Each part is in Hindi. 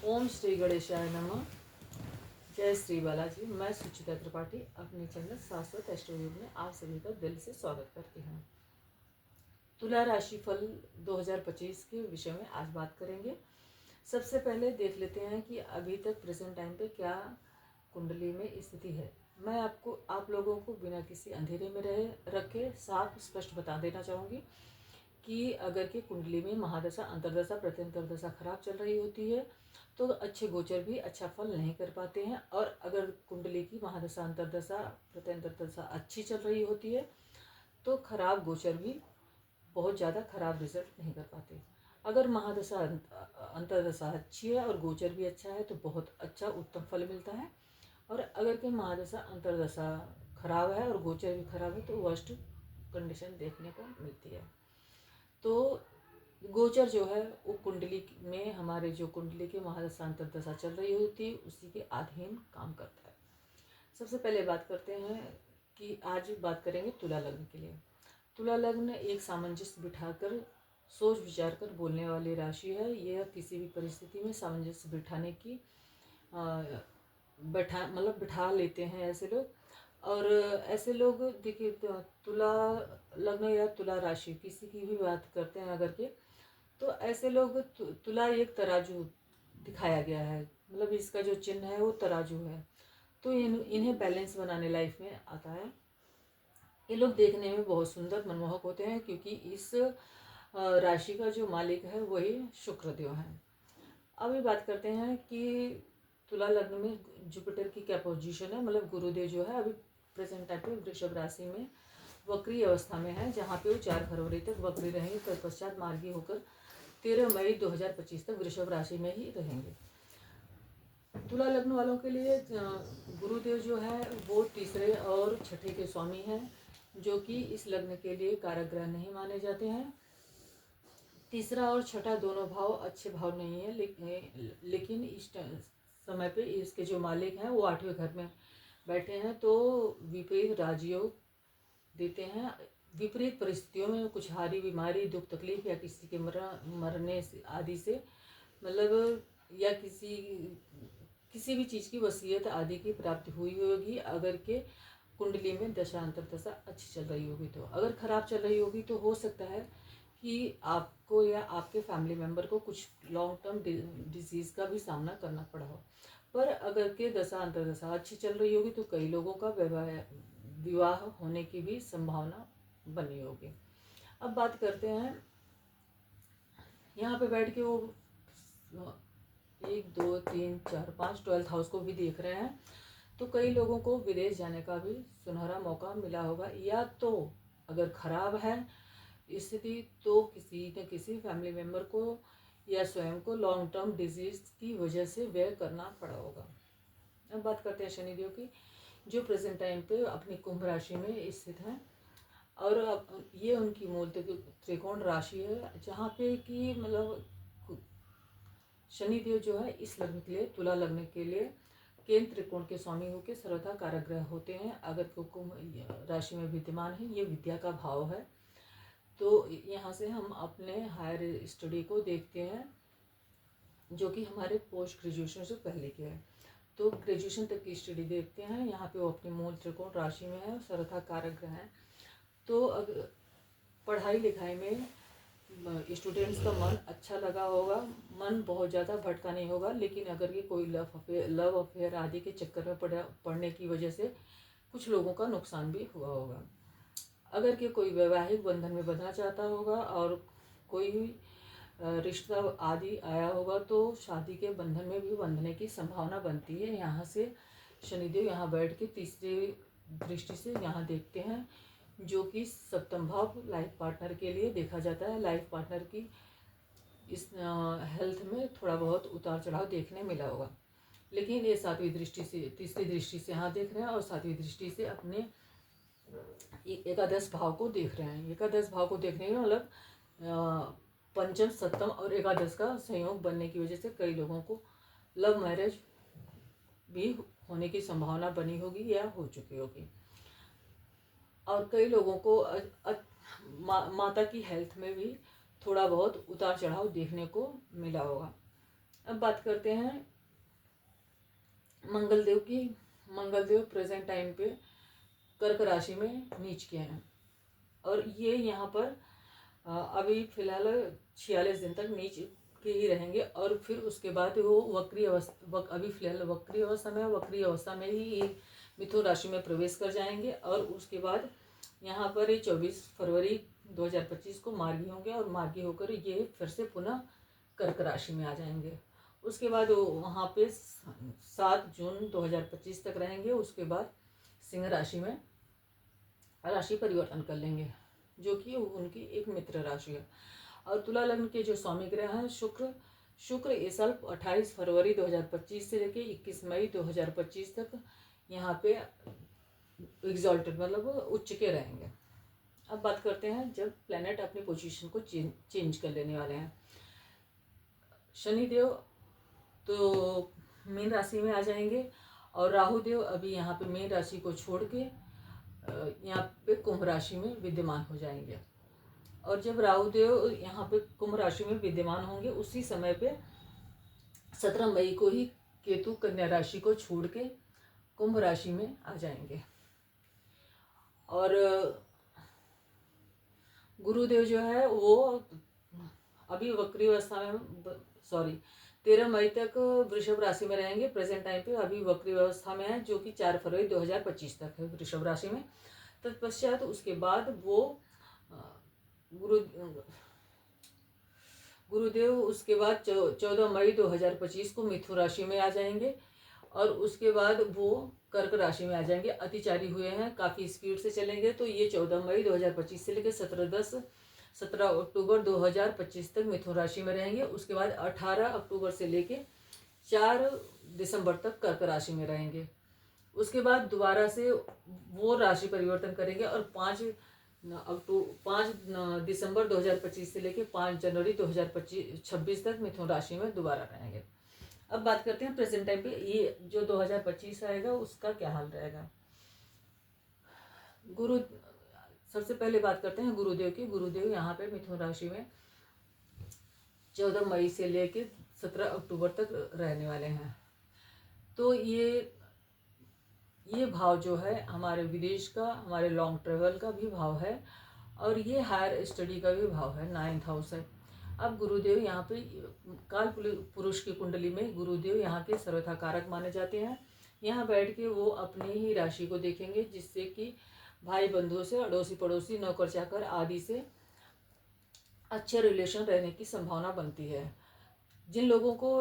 ओम श्री गणेशाय नमः। जय श्री बालाजी। मैं सुचिता त्रिपाठी अपने चैनल शाश्वत एस्ट्रोयोग में आप सभी का दिल से स्वागत करती हूँ। तुला राशि फल 2025 के विषय में आज बात करेंगे। सबसे पहले देख लेते हैं कि अभी तक प्रेजेंट टाइम पे क्या कुंडली में स्थिति है। मैं आप लोगों को बिना किसी अंधेरे में रखे साफ स्पष्ट बता देना चाहूँगी कि अगर के कुंडली में महादशा, अंतरदशा, प्रत्यंतर दशा खराब चल रही होती है तो अच्छे गोचर भी अच्छा फल नहीं कर पाते हैं, और अगर कुंडली की महादशा, अंतरदशा, प्रत्यंतर दशा अच्छी चल रही होती है तो खराब गोचर भी बहुत ज़्यादा खराब रिजल्ट नहीं कर पाते। अगर महादशा, अंतरदशा अच्छी है और गोचर भी अच्छा है तो बहुत अच्छा उत्तम फल मिलता है, और अगर के महादशा, अंतरदशा खराब है और गोचर भी खराब है तो वर्स्ट कंडीशन देखने को मिलती है। तो गोचर जो है वो कुंडली में, हमारे जो कुंडली के महादशा, अंतरदशा चल रही होती है उसी के अधीन काम करता है। सबसे पहले बात करते हैं कि आज बात करेंगे तुला लग्न के लिए। तुला लग्न एक सामंजस्य बिठाकर, सोच विचार कर बोलने वाली राशि है। यह किसी भी परिस्थिति में सामंजस्य बिठाने की बिठा लेते हैं ऐसे लोग। और ऐसे लोग देखिए, तुला लग्न या तुला राशि किसी की भी बात करते हैं अगर के, तो ऐसे लोग तुला एक तराजू दिखाया गया है, मतलब इसका जो चिन्ह है वो तराजू है। तो इन्हें बैलेंस बनाने लाइफ में आता है। ये लोग देखने में बहुत सुंदर मनमोहक होते हैं क्योंकि इस राशि का जो मालिक है वही शुक्रदेव है। अभी बात करते हैं कि तुला लग्न में जुपिटर की क्या पोजीशन है, मतलब गुरुदेव जो है अभी प्रेजेंट टाइम पे वृषभ राशि में वक्री अवस्था में है, जहाँ पे वो 4 फरवरी तक वक्री रहेंगे। तत्पश्चात मार्गी होकर 13 मई 2025 तक वृषभ राशि में ही रहेंगे। तुला लग्न वालों के लिए गुरुदेव जो है वो तीसरे और छठे के स्वामी हैं, जो कि इस लग्न के लिए कारक ग्रह नहीं माने जाते हैं। तीसरा और छठा दोनों भाव अच्छे भाव नहीं है, लेकिन इस समय पे इसके जो मालिक हैं वो 8वें घर में बैठे हैं, तो विपरीत राजयोग देते हैं। विपरीत परिस्थितियों में कुछ हारी, बीमारी, दुख, तकलीफ या किसी के मरने आदि से, मतलब या किसी भी चीज़ की वसीयत आदि की प्राप्ति हुई होगी अगर के कुंडली में दशा, अंतरदशा अच्छी चल रही होगी। तो अगर खराब चल रही होगी तो हो सकता है कि आपको या आपके फैमिली मेम्बर को कुछ लॉन्ग टर्म डिजीज़ का भी सामना करना पड़ा हो। पर अगर के दशा, अंतरदशा अच्छी चल रही होगी तो कई लोगों का विवाह होने की भी संभावना बनी होगी। अब बात करते हैं, यहाँ पे बैठ के वो 1 2 3 4 5 12th हाउस को भी देख रहे हैं, तो कई लोगों को विदेश जाने का भी सुनहरा मौका मिला होगा। या तो अगर खराब है स्थिति तो किसी न किसी फैमिली मेम्बर को या स्वयं को लॉन्ग टर्म डिजीज की वजह से व्यय करना पड़ा होगा। अब बात करते हैं शनिदेव की, जो प्रेजेंट टाइम पे अपनी कुंभ राशि में स्थित हैं, और अब ये उनकी मूल त्रिकोण राशि है, जहाँ पे कि मतलब शनिदेव जो है इस लग्न के लिए, तुला लग्न के लिए केंद्र त्रिकोण के स्वामी होकर सर्वथा कारक ग्रह होते हैं। अगर कुंभ राशि में विद्यमान है, ये विद्या का भाव है। तो यहाँ से हम अपने हायर स्टडी को देखते हैं, जो कि हमारे पोस्ट ग्रेजुएशन से पहले के है। तो ग्रेजुएशन तक की स्टडी देखते हैं। यहाँ पे वो अपनी मूल त्रिकोण राशि में है, सर्वथा कारक ग्रह है। तो अगर पढ़ाई लिखाई में स्टूडेंट्स का मन अच्छा लगा होगा, मन बहुत ज़्यादा भटका नहीं होगा। लेकिन अगर ये कोई लव अफेयर आदि के चक्कर में पढ़ने की वजह से कुछ लोगों का नुकसान भी हुआ होगा। अगर कि कोई वैवाहिक बंधन में बंधना चाहता होगा और कोई रिश्ता आदि आया होगा तो शादी के बंधन में भी बंधने की संभावना बनती है। यहाँ से शनिदेव यहाँ बैठ के तीसरी दृष्टि से यहाँ देखते हैं, जो कि सप्तम भाव लाइफ पार्टनर के लिए देखा जाता है। लाइफ पार्टनर की इस हेल्थ में थोड़ा बहुत उतार चढ़ाव देखने मिला होगा, लेकिन ये 7वीं दृष्टि से, तीसरी दृष्टि से यहाँ देख रहे हैं, और 7वीं दृष्टि से अपने एकादश भाव को देख रहे हैं। एकादश भाव को देखने का मतलब पंचम, सप्तम और एकादश का संयोग बनने की वजह से कई लोगों को लव मैरिज भी होने की संभावना बनी होगी या हो चुकी होगी, और कई लोगों को माता की हेल्थ में भी थोड़ा बहुत उतार चढ़ाव देखने को मिला होगा। अब बात करते हैं मंगलदेव की। मंगलदेव प्रेजेंट टाइम पे कर्क राशि में नीच के हैं और ये यहाँ पर अभी फिलहाल 46 दिन तक नीच के ही रहेंगे और फिर उसके बाद वो वक्री अवस्था, अभी फिलहाल वक्री अवस्था में, वक्री अवस्था में ही ये मिथुन राशि में प्रवेश कर जाएंगे और उसके बाद यहाँ पर ये 24 फरवरी 2025 को मार्गी होंगे और मार्गी होकर ये फिर से पुनः कर्क राशि में आ जाएंगे। उसके बाद वो वहाँ पे 7 जून 2025 तक रहेंगे। उसके बाद सिंह राशि में राशि परिवर्तन कर लेंगे, जो कि उनकी एक मित्र राशि है। और तुला लग्न के जो स्वामी ग्रह हैं शुक्र इस साल 28 फरवरी 2025 से लेकर 21 मई 2025 तक यहाँ पे एग्जॉल्टेड मतलब उच्च के रहेंगे। अब बात करते हैं जब प्लैनेट अपनी पोजीशन को चेंज कर लेने वाले हैं। शनिदेव तो मीन राशि में आ जाएंगे और राहु देव अभी यहाँ पे मीन राशि को छोड़ के यहाँ पे कुंभ राशि में विद्यमान हो जाएंगे। और जब राहु देव यहाँ पे कुंभ राशि में विद्यमान होंगे उसी समय पे 17 मई को ही केतु कन्या राशि को छोड़ के कुंभ राशि में आ जाएंगे। और गुरुदेव जो है वो अभी वक्री अवस्था में 13 मई तक वृषभ राशि में रहेंगे। प्रेजेंट टाइम पे अभी वक्री अवस्था में है, जो कि 4 फरवरी 2025 तक है वृषभ राशि में। तत्पश्चात उसके बाद वो गुरुदेव उसके बाद 14 मई 2025 को मिथुन राशि में आ जाएंगे और उसके बाद वो कर्क राशि में आ जाएंगे। अतिचारी हुए हैं, काफ़ी स्पीड से चलेंगे, तो ये 14 मई 2025 से लेकर 17 अक्टूबर 2025 तक मिथुन राशि में रहेंगे। उसके बाद 18 अक्टूबर से लेकर 4 दिसंबर तक कर्क राशि में रहेंगे। उसके बाद दोबारा से वो राशि परिवर्तन करेंगे और 5 दिसंबर 2025 से लेकर 5 जनवरी 2026 तक मिथुन राशि में दोबारा रहेंगे। अब बात करते हैं प्रेजेंट टाइम पे ये जो 2025 आएगा उसका क्या हाल रहेगा। सबसे पहले बात करते हैं गुरुदेव की। गुरुदेव यहाँ पे मिथुन राशि में 14 मई से लेकर 17 अक्टूबर तक रहने वाले हैं। तो ये भाव जो है हमारे विदेश का, हमारे लॉन्ग ट्रेवल का भी भाव है और ये हायर स्टडी का भी भाव है, 9th हाउस है। अब गुरुदेव यहाँ पे काल पुरुष की कुंडली में गुरुदेव यहाँ के सर्वथा कारक माने जाते हैं। यहाँ बैठ के वो अपनी ही राशि को देखेंगे, जिससे कि भाई बंधुओं से, अड़ोसी पड़ोसी, नौकर चाकर आदि से अच्छे रिलेशन रहने की संभावना बनती है। जिन लोगों को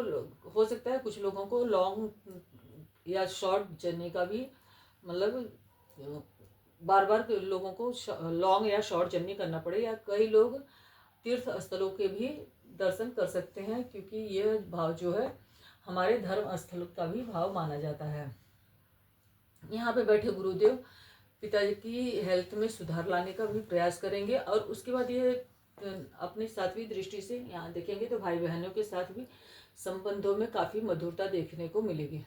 हो सकता है, कुछ लोगों को लॉन्ग या शॉर्ट जर्नी का भी मतलब बार बार लोगों को लॉन्ग या शॉर्ट जर्नी करना पड़े, या कई लोग तीर्थ स्थलों के भी दर्शन कर सकते हैं, क्योंकि यह भाव जो है हमारे धर्म स्थल का भी भाव माना जाता है। यहाँ पे बैठे गुरुदेव पिताजी की हेल्थ में सुधार लाने का भी प्रयास करेंगे और उसके बाद ये अपनी 7वीं दृष्टि से यहाँ देखेंगे तो भाई बहनों के साथ भी संबंधों में काफ़ी मधुरता देखने को मिलेगी।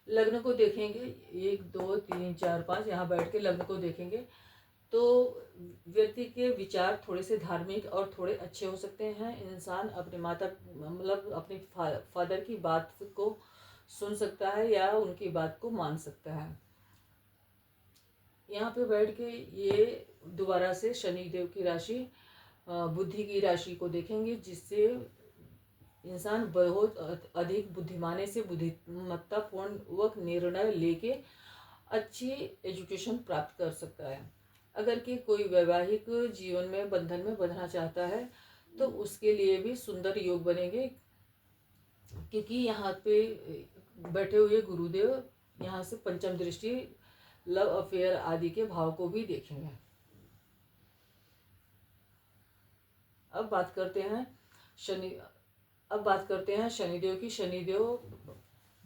लग्न को देखेंगे 1 2 3 4 5, यहाँ बैठ के लग्न को देखेंगे तो व्यक्ति के विचार थोड़े से धार्मिक और थोड़े अच्छे हो सकते हैं। इंसान अपने माता मतलब अपने फादर की बात को सुन सकता है या उनकी बात को मान सकता है। यहाँ पे बैठ के ये दोबारा से शनिदेव की राशि बुद्धि की राशि को देखेंगे, जिससे इंसान बहुत अधिक बुद्धिमानी से बुद्धिमत्तापूर्वक निर्णय लेके अच्छी एजुकेशन प्राप्त कर सकता है। अगर कि कोई वैवाहिक जीवन में बंधन में बंधना चाहता है तो उसके लिए भी सुंदर योग बनेंगे, क्योंकि यहाँ पे बैठे हुए गुरुदेव यहाँ से पंचम दृष्टि लव अफेयर आदि के भाव को भी देखेंगे। अब बात करते हैं शनिदेव की। शनिदेव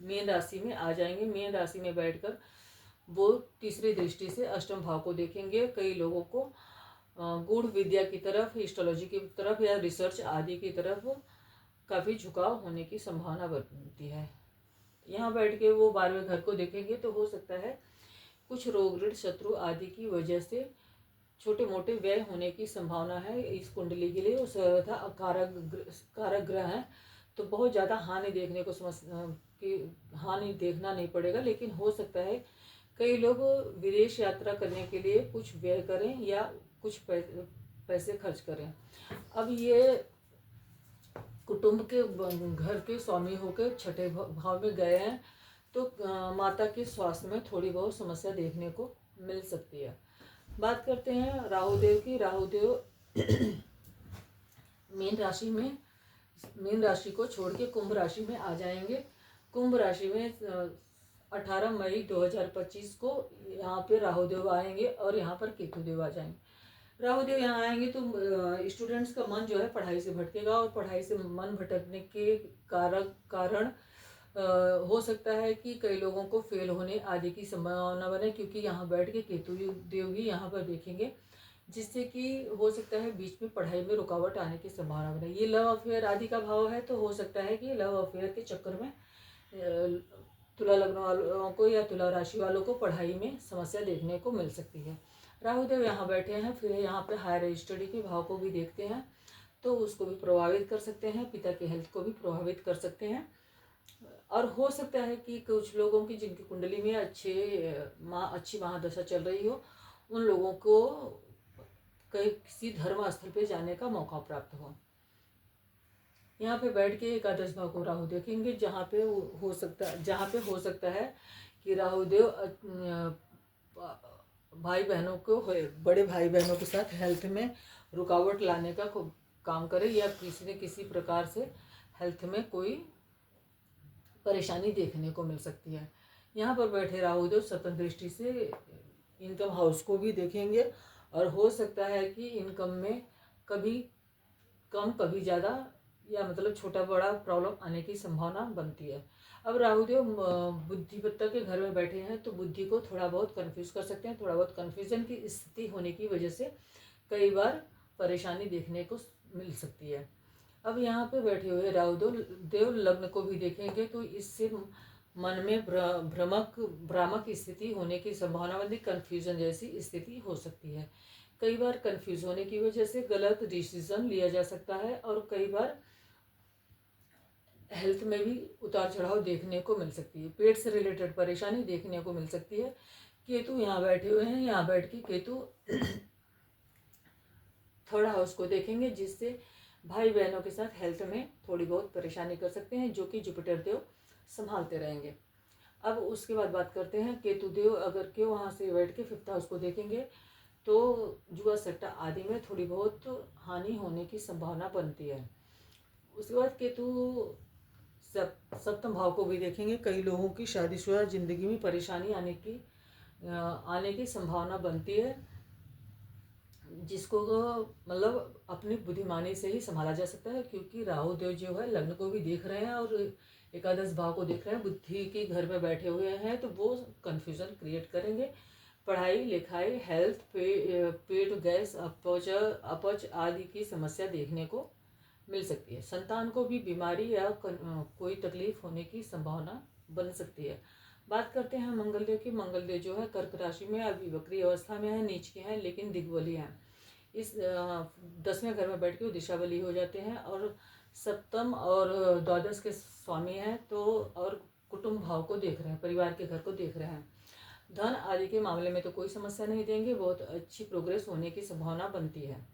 मीन राशि में आ जाएंगे। मीन राशि में बैठकर वो तीसरी दृष्टि से अष्टम भाव को देखेंगे। कई लोगों को गूढ़ विद्या की तरफ, एस्ट्रोलॉजी की तरफ या रिसर्च आदि की तरफ काफ़ी झुकाव होने की संभावना बनती है। यहाँ बैठ के वो 12वें घर को देखेंगे तो हो सकता है कुछ रोग, ऋण, शत्रु आदि की वजह से छोटे मोटे व्यय होने की संभावना है। इस कुंडली के लिए वो सर्वथा कारक ग्रह हैं, तो बहुत ज़्यादा हानि देखने को कि हानि देखना नहीं पड़ेगा, लेकिन हो सकता है कई लोग विदेश यात्रा करने के लिए कुछ व्यय करें या कुछ पैसे खर्च करें। अब ये कुटुंब के घर के स्वामी होकर छठे भाव में गए हैं, तो माता के स्वास्थ्य में थोड़ी बहुत समस्या देखने को मिल सकती है। बात करते हैं राहुदेव की। राहुदेव मीन राशि में, मीन राशि को छोड़ के कुंभ राशि में आ जाएंगे। कुंभ राशि में 18 मई 2025 को यहाँ पे राहुदेव आएंगे और यहाँ पर केतुदेव आ जाएंगे। राहुदेव यहाँ आएंगे तो स्टूडेंट्स का मन जो है पढ़ाई से भटकेगा, और पढ़ाई से मन भटकने के कारण हो सकता है कि कई लोगों को फेल होने आदि की संभावना बने, क्योंकि यहाँ बैठ के केतु देव भी यहाँ पर देखेंगे, जिससे कि हो सकता है बीच में पढ़ाई में रुकावट आने की संभावना बने। ये लव अफेयर आदि का भाव है, तो हो सकता है कि लव अफेयर के चक्कर में तुला लग्न वालों को या तुला राशि वालों को पढ़ाई में समस्या देखने को मिल सकती है। राहुदेव यहाँ बैठे हैं, फिर यहाँ पे हायर स्टडी के भाव को भी देखते हैं, तो उसको भी प्रभावित कर सकते हैं, पिता के हेल्थ को भी प्रभावित कर सकते हैं। और हो सकता है कि कुछ लोगों की जिनकी कुंडली में अच्छी महादशा चल रही हो, उन लोगों को कहीं किसी धर्म स्थल पे जाने का मौका प्राप्त हो। यहाँ पे बैठ के एकादश भाव को राहु देखेंगे, जहाँ पे हो सकता है कि राहुदेव भाई बहनों को, बड़े भाई बहनों के साथ हेल्थ में रुकावट लाने का काम करे, या किसी न किसी प्रकार से हेल्थ में कोई परेशानी देखने को मिल सकती है। यहाँ पर बैठे राहुदेव सप्तम दृष्टि से इनकम हाउस को भी देखेंगे, और हो सकता है कि इनकम में कभी कम कभी ज़्यादा, या मतलब छोटा बड़ा प्रॉब्लम आने की संभावना बनती है। अब राहुदेव बुद्धिमत्ता के घर में बैठे हैं, तो बुद्धि को थोड़ा बहुत कंफ्यूज कर सकते हैं। थोड़ा बहुत कन्फ्यूजन की स्थिति होने की वजह से कई बार परेशानी देखने को मिल सकती है। अब यहाँ पे बैठे हुए राहुदेव लग्न को भी देखेंगे, तो इससे मन में भ्रामक स्थिति होने की संभावना बनती, कन्फ्यूजन जैसी स्थिति हो सकती है। कई बार कन्फ्यूज होने की वजह से गलत डिसीजन लिया जा सकता है, और कई बार हेल्थ में भी उतार चढ़ाव देखने को मिल सकती है। पेट से रिलेटेड परेशानी देखने को मिल सकती है। केतु यहाँ बैठे हुए हैं, यहाँ बैठ के केतु थर्ड हाउस को देखेंगे, जिससे भाई बहनों के साथ हेल्थ में थोड़ी बहुत परेशानी कर सकते हैं, जो कि जुपिटर देव संभालते रहेंगे। अब उसके बाद बात करते हैं केतु देव अगर के वहाँ से बैठ के फिफ्थ हाउस को देखेंगे, तो जुआ सट्टा आदि में थोड़ी बहुत हानि होने की संभावना बनती है। उसके बाद केतु सप्तम भाव को भी देखेंगे। कई लोगों की शादीशुदा जिंदगी में परेशानी आने की संभावना बनती है, जिसको मतलब अपनी बुद्धिमानी से ही संभाला जा सकता है, क्योंकि राहु देव जो है लग्न को भी देख रहे हैं और एकादश भाव को देख रहे हैं, बुद्धि के घर में बैठे हुए हैं, तो वो कन्फ्यूजन क्रिएट करेंगे। पढ़ाई लिखाई, हेल्थ, पेट गैस, अपच आदि की समस्या देखने को मिल सकती है। संतान को भी बीमारी या कोई तकलीफ होने की संभावना बन सकती है। बात करते हैं मंगलदेव की। मंगलदेव जो है कर्क राशि में अभी वक्री अवस्था में है, नीच के हैं, लेकिन दिग्बली हैं। इस 10वें घर में बैठ के वो दिशा बली हो जाते हैं, और सप्तम और द्वादश के स्वामी हैं, तो और कुटुंब भाव को देख रहे हैं, परिवार के घर को देख रहे हैं। धन आदि के मामले में तो कोई समस्या नहीं देंगे, बहुत अच्छी प्रोग्रेस होने की संभावना बनती है।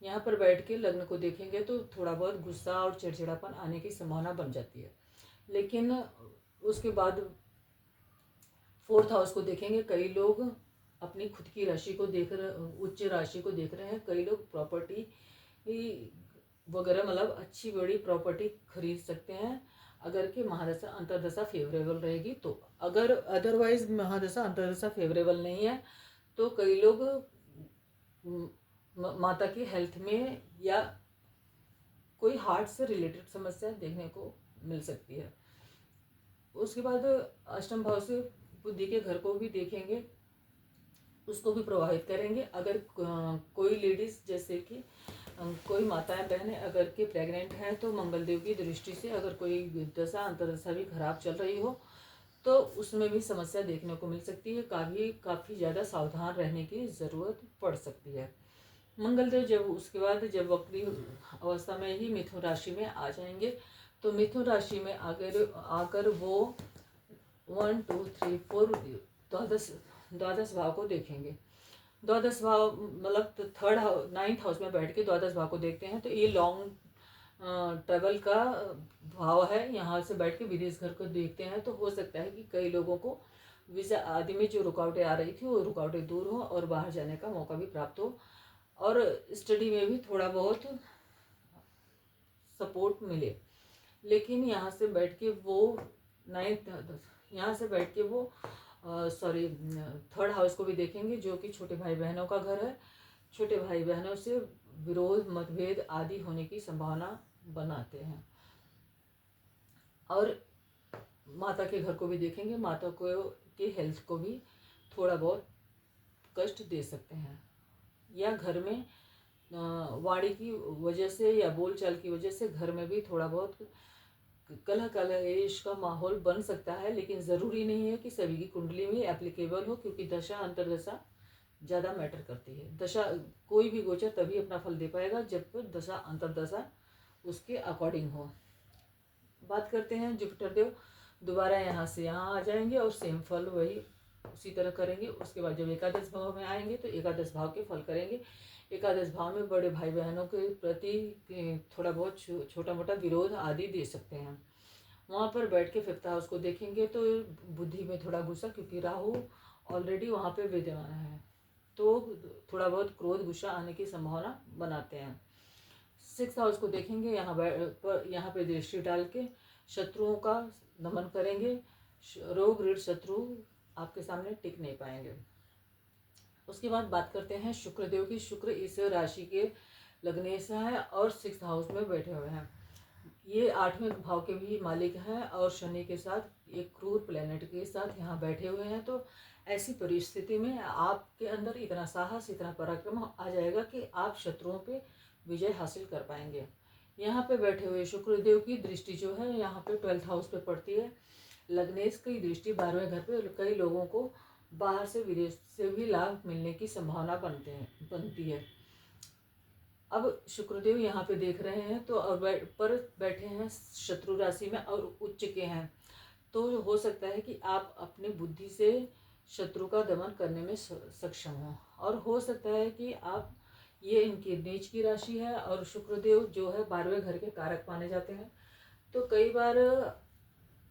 यहाँ पर बैठ के लग्न को देखेंगे तो थोड़ा बहुत गुस्सा और चिड़चिड़ापन आने की संभावना बन जाती है, लेकिन उसके बाद फोर्थ हाउस को देखेंगे। कई लोग अपनी खुद की राशि को देख रहे, उच्च राशि को देख रहे हैं। कई लोग प्रॉपर्टी वगैरह मतलब अच्छी बड़ी प्रॉपर्टी खरीद सकते हैं, अगर कि महादशा अंतर्दशा फेवरेबल रहेगी तो। अगर अदरवाइज महादशा अंतर्दशा फेवरेबल नहीं है, तो कई लोग माता की हेल्थ में या कोई हार्ट से रिलेटेड समस्या देखने को मिल सकती है। उसके बाद अष्टम भाव से बुद्धि के घर को भी देखेंगे, उसको भी प्रभावित करेंगे। अगर कोई लेडीज जैसे कि कोई माताएं बहनें अगर के प्रेग्नेंट हैं, तो मंगलदेव की दृष्टि से अगर कोई दशा अंतर्दशा भी खराब चल रही हो, तो उसमें भी समस्या देखने को मिल सकती है। काफ़ी ज़्यादा सावधान रहने की ज़रूरत पड़ सकती है। मंगलदेव जब उसके बाद जब वक्री अवस्था में ही मिथुन राशि में आ जाएंगे, तो मिथुन राशि में आकर आकर वो 1 2 3 4 द्वादश द्वादश भाव को देखेंगे। द्वादश भाव मतलब थर्ड हाउस 9th हाउस में बैठ के द्वादश भाव को देखते हैं, तो ये लॉन्ग ट्रेवल का भाव है। यहाँ से बैठ के विदेश घर को देखते हैं, तो हो सकता है कि कई लोगों को वीज़ा आदि में जो रुकावटें आ रही थी वो रुकावटें दूर हो और बाहर जाने का मौका भी प्राप्त हो, और स्टडी में भी थोड़ा बहुत सपोर्ट मिले। लेकिन यहाँ से बैठ के वो यहाँ से बैठ के वो थर्ड हाउस को भी देखेंगे, जो कि छोटे भाई बहनों का घर है। छोटे भाई बहनों से विरोध मतभेद आदि होने की संभावना बनाते हैं। और माता के घर को भी देखेंगे, माता को के हेल्थ को भी थोड़ा बहुत कष्ट दे सकते हैं, या घर में वाणी की वजह से या बोलचाल की वजह से घर में भी थोड़ा बहुत कलह कलेश का माहौल बन सकता है। लेकिन ज़रूरी नहीं है कि सभी की कुंडली में एप्लीकेबल हो, क्योंकि दशा अंतर्दशा ज़्यादा मैटर करती है। दशा कोई भी गोचर तभी अपना फल दे पाएगा जब दशा अंतर्दशा उसके अकॉर्डिंग हो। बात करते हैं जुपिटर देव, दोबारा यहाँ से यहाँ आ जाएंगे और सेम फल वही उसी तरह करेंगे। उसके बाद जब एकादश भाव में आएंगे तो एकादश भाव के फल करेंगे। एकादश भाव में बड़े भाई बहनों के प्रति थोड़ा बहुत छोटा मोटा विरोध आदि दे सकते हैं। वहाँ पर बैठ के फिफ्थ हाउस को देखेंगे तो बुद्धि में थोड़ा गुस्सा, क्योंकि राहु ऑलरेडी वहाँ पे विद्यमान है, तो थोड़ा बहुत क्रोध गुस्सा आने की संभावना बनाते हैं। सिक्स हाउस को देखेंगे, यहाँ पे दृष्टि डाल के शत्रुओं का दमन करेंगे। रोग ऋण शत्रु आपके सामने टिक नहीं पाएंगे। उसके बाद बात करते हैं शुक्रदेव की। शुक्र इस राशि के लगने से है और सिक्स हाउस में बैठे हुए हैं। ये 8वें भाव के भी मालिक हैं और शनि के साथ एक क्रूर प्लेनेट के साथ यहाँ बैठे हुए हैं। तो ऐसी परिस्थिति में आपके अंदर इतना साहस इतना पराक्रम आ जाएगा कि आप शत्रुओं पे विजय हासिल कर पाएंगे। यहाँ पे बैठे हुए शुक्रदेव की दृष्टि जो है यहाँ पे 12th हाउस पे पड़ती है। लग्नेश की दृष्टि 12वें घर पे, कई लोगों को बाहर से विदेश से भी लाभ मिलने की संभावना बनती है। अब शुक्रदेव यहाँ पे देख रहे हैं तो और पर बैठे हैं शत्रु राशि में और उच्च के हैं, तो हो सकता है कि आप अपनी बुद्धि से शत्रु का दमन करने में सक्षम हो। और हो सकता है कि आप ये इनकी नीच की राशि है और शुक्रदेव जो है 12वें घर के कारक माने जाते हैं, तो कई बार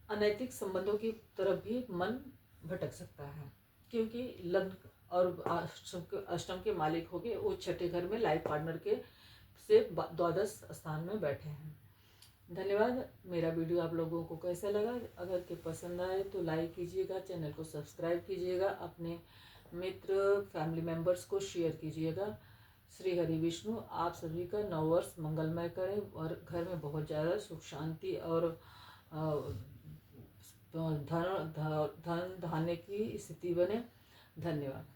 अनैतिक संबंधों की तरफ भी मन भटक सकता है, क्योंकि लग्न और अष्टम के मालिक हो गए वो छठे घर में लाइफ पार्टनर के से द्वादश स्थान में बैठे हैं। धन्यवाद। मेरा वीडियो आप लोगों को कैसा लगा? अगर के पसंद आए तो लाइक कीजिएगा, चैनल को सब्सक्राइब कीजिएगा, अपने मित्र फैमिली मेम्बर्स को शेयर कीजिएगा। श्री हरि विष्णु आप सभी का नववर्ष मंगलमय करें और घर में बहुत ज़्यादा सुख शांति और धन धान्य की स्थिति बने। धन्यवाद।